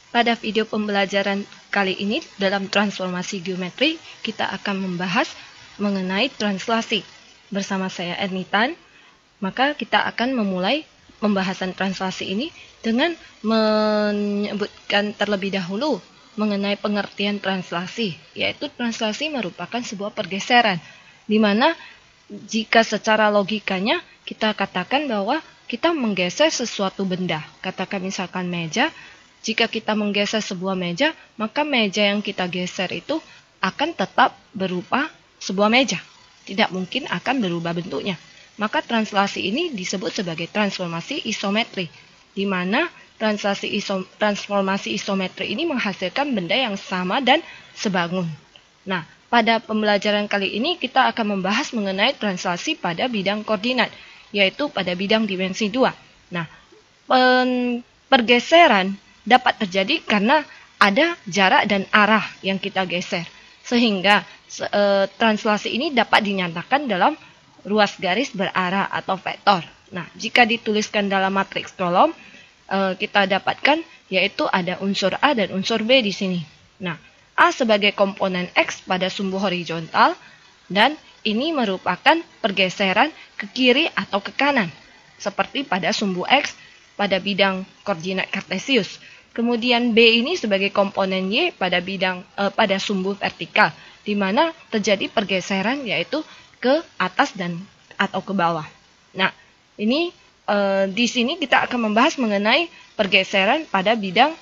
Pada video pembelajaran kali ini dalam transformasi geometri, kita akan membahas mengenai translasi. Bersama saya Ernitan, maka kita akan memulai pembahasan translasi ini dengan menyebutkan terlebih dahulu mengenai pengertian translasi, yaitu translasi merupakan sebuah pergeseran, di mana jika secara logikanya kita katakan bahwa kita menggeser sesuatu benda, katakan misalkan meja. Jika kita menggeser sebuah meja, maka meja yang kita geser itu akan tetap berupa sebuah meja. Tidak mungkin akan berubah bentuknya. Maka translasi ini disebut sebagai transformasi isometri, di mana transformasi isometri ini menghasilkan benda yang sama dan sebangun. Nah, pada pembelajaran kali ini kita akan membahas mengenai translasi pada bidang koordinat, yaitu pada bidang dimensi 2. Nah, pergeseran dapat terjadi karena ada jarak dan arah yang kita geser. Sehingga translasi ini dapat dinyatakan dalam ruas garis berarah atau vektor. Nah, jika dituliskan dalam matriks kolom, kita dapatkan yaitu ada unsur A dan unsur B di sini. Nah, A sebagai komponen X pada sumbu horizontal, dan ini merupakan pergeseran ke kiri atau ke kanan, seperti pada sumbu X pada bidang koordinat kartesius. Kemudian B ini sebagai komponen Y pada pada sumbu vertikal, di mana terjadi pergeseran yaitu ke atas dan atau ke bawah. Nah, ini di sini kita akan membahas mengenai pergeseran pada bidang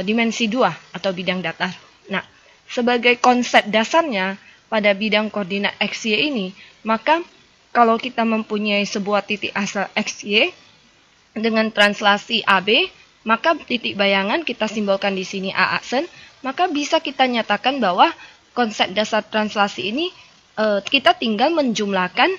dimensi 2 atau bidang datar. Nah, sebagai konsep dasarnya pada bidang koordinat XY ini, maka kalau kita mempunyai sebuah titik asal XY dengan translasi AB, maka titik bayangan kita simbolkan di sini A aksen, maka bisa kita nyatakan bahwa konsep dasar translasi ini kita tinggal menjumlahkan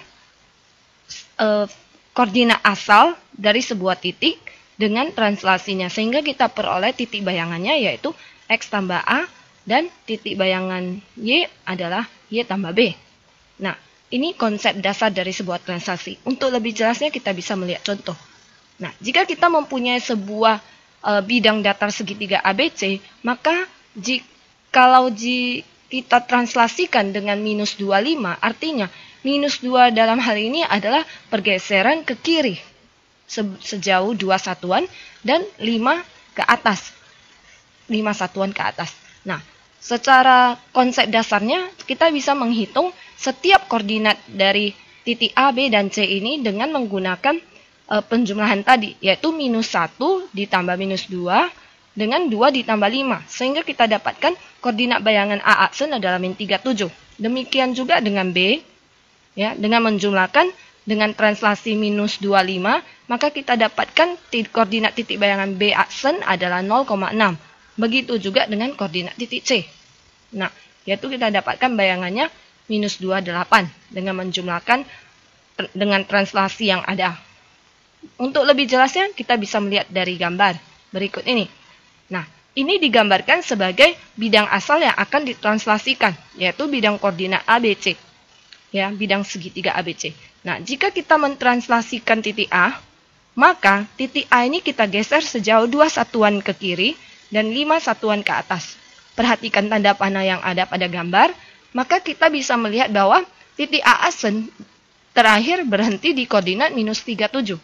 koordinat asal dari sebuah titik dengan translasinya, sehingga kita peroleh titik bayangannya yaitu X tambah A dan titik bayangan Y adalah Y tambah B. Nah, ini konsep dasar dari sebuah translasi. Untuk lebih jelasnya kita bisa melihat contoh. Nah, jika kita mempunyai sebuah bidang datar segitiga ABC, maka kalau kita translasikan dengan minus 25, artinya minus 2 dalam hal ini adalah pergeseran ke kiri sejauh 2 satuan dan 5 ke atas. 5 satuan ke atas. Nah, secara konsep dasarnya kita bisa menghitung setiap koordinat dari titik A, B, dan C ini dengan menggunakan penjumlahan tadi, yaitu minus 1 ditambah minus 2 dengan 2 ditambah 5, sehingga kita dapatkan koordinat bayangan A aksen adalah min 37. Demikian juga dengan B, ya, dengan menjumlahkan dengan translasi minus 25, maka kita dapatkan koordinat titik bayangan B aksen adalah 0,6. Begitu juga dengan koordinat titik C. Nah, yaitu kita dapatkan bayangannya minus 28 dengan menjumlahkan dengan translasi yang ada. Untuk lebih jelasnya, kita bisa melihat dari gambar berikut ini. Nah, ini digambarkan sebagai bidang asal yang akan ditranslasikan, yaitu bidang koordinat ABC. Ya, bidang segitiga ABC. Nah, jika kita mentranslasikan titik A, maka titik A ini kita geser sejauh 2 satuan ke kiri dan 5 satuan ke atas. Perhatikan tanda panah yang ada pada gambar, maka kita bisa melihat bahwa titik A aksen terakhir berhenti di koordinat minus 37.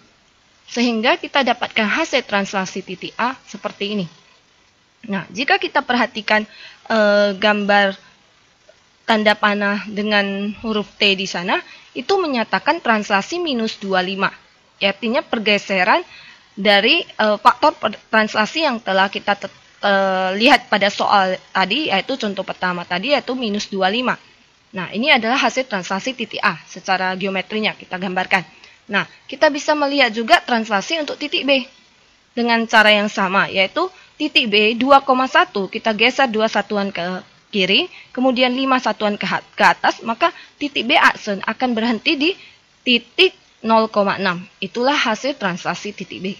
Sehingga kita dapatkan hasil translasi titik A seperti ini. Nah, jika kita perhatikan gambar tanda panah dengan huruf T di sana, itu menyatakan translasi minus 25. Artinya pergeseran dari faktor translasi yang telah kita lihat pada soal tadi, yaitu contoh pertama tadi, yaitu minus 25. Nah, ini adalah hasil translasi titik A secara geometrinya kita gambarkan. Nah, kita bisa melihat juga translasi untuk titik B dengan cara yang sama, yaitu titik B 2,1 kita geser 2 satuan ke kiri, kemudian 5 satuan ke atas, maka titik B aksen akan berhenti di titik 0,6. Itulah hasil translasi titik B.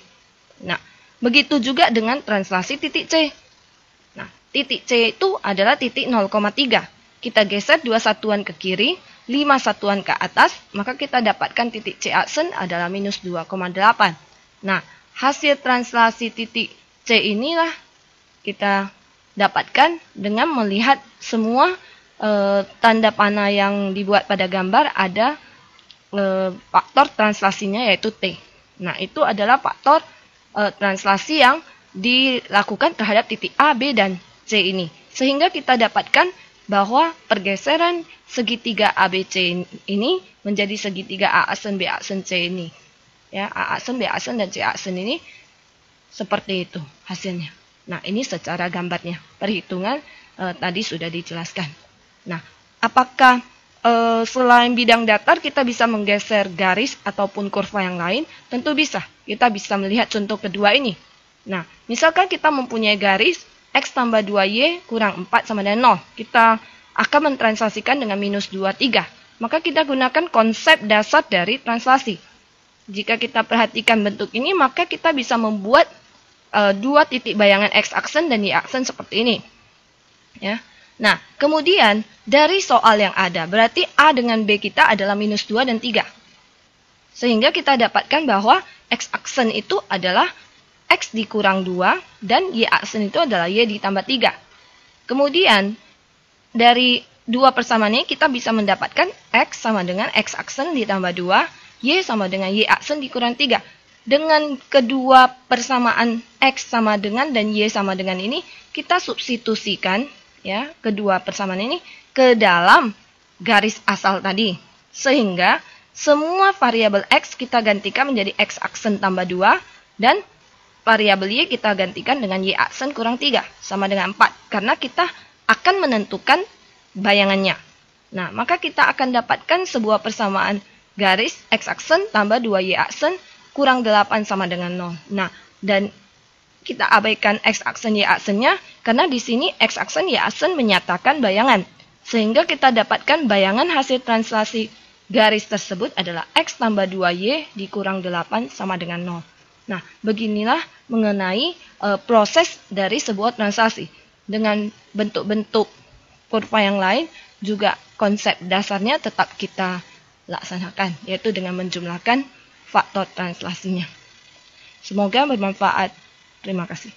Nah, begitu juga dengan translasi titik C. Nah, titik C itu adalah titik 0,3. Kita geser 2 satuan ke kiri, 5 satuan ke atas, maka kita dapatkan titik C aksen adalah minus 2,8. Nah, hasil translasi titik C inilah kita dapatkan dengan melihat semua tanda panah yang dibuat pada gambar ada faktor translasinya yaitu T. Nah, itu adalah faktor translasi yang dilakukan terhadap titik A, B, dan C ini. Sehingga kita dapatkan bahwa pergeseran segitiga ABC ini menjadi segitiga A aksen, B aksen, C ini. Ya, A aksen, B aksen, dan C aksen ini seperti itu hasilnya. Nah, ini secara gambarnya. Perhitungan tadi sudah dijelaskan. Nah, apakah selain bidang datar kita bisa menggeser garis ataupun kurva yang lain? Tentu bisa. Kita bisa melihat contoh kedua ini. Nah, misalkan kita mempunyai garis X tambah 2Y kurang 4 sama dengan 0. Kita akan mentranslasikan dengan minus 2, 3. Maka kita gunakan konsep dasar dari translasi. Jika kita perhatikan bentuk ini, maka kita bisa membuat dua titik bayangan X aksen dan Y aksen seperti ini. Ya. Nah, kemudian dari soal yang ada, berarti A dengan B kita adalah minus 2 dan 3. Sehingga kita dapatkan bahwa X aksen itu adalah X dikurang 2 dan Y aksen itu adalah Y ditambah 3. Kemudian dari dua persamaan ini kita bisa mendapatkan X sama dengan X aksen ditambah 2, Y sama dengan Y aksen dikurang 3. Dengan kedua persamaan X sama dengan dan Y sama dengan ini, kita substitusikan ya kedua persamaan ini ke dalam garis asal tadi. Sehingga semua variabel X kita gantikan menjadi X aksen tambah 2 dan variabel Y kita gantikan dengan Y aksen kurang 3 sama dengan 4. Karena kita akan menentukan bayangannya. Nah, maka kita akan dapatkan sebuah persamaan garis X aksen tambah 2Y aksen kurang 8 sama dengan 0. Nah, dan kita abaikan X aksen Y aksennya karena di sini X aksen Y aksen menyatakan bayangan. Sehingga kita dapatkan bayangan hasil translasi garis tersebut adalah X tambah 2Y dikurang 8 sama dengan 0. Nah, beginilah mengenai proses dari sebuah translasi. Dengan bentuk-bentuk kurva yang lain juga konsep dasarnya tetap kita laksanakan, yaitu dengan menjumlahkan faktor translasinya. Semoga bermanfaat. Terima kasih.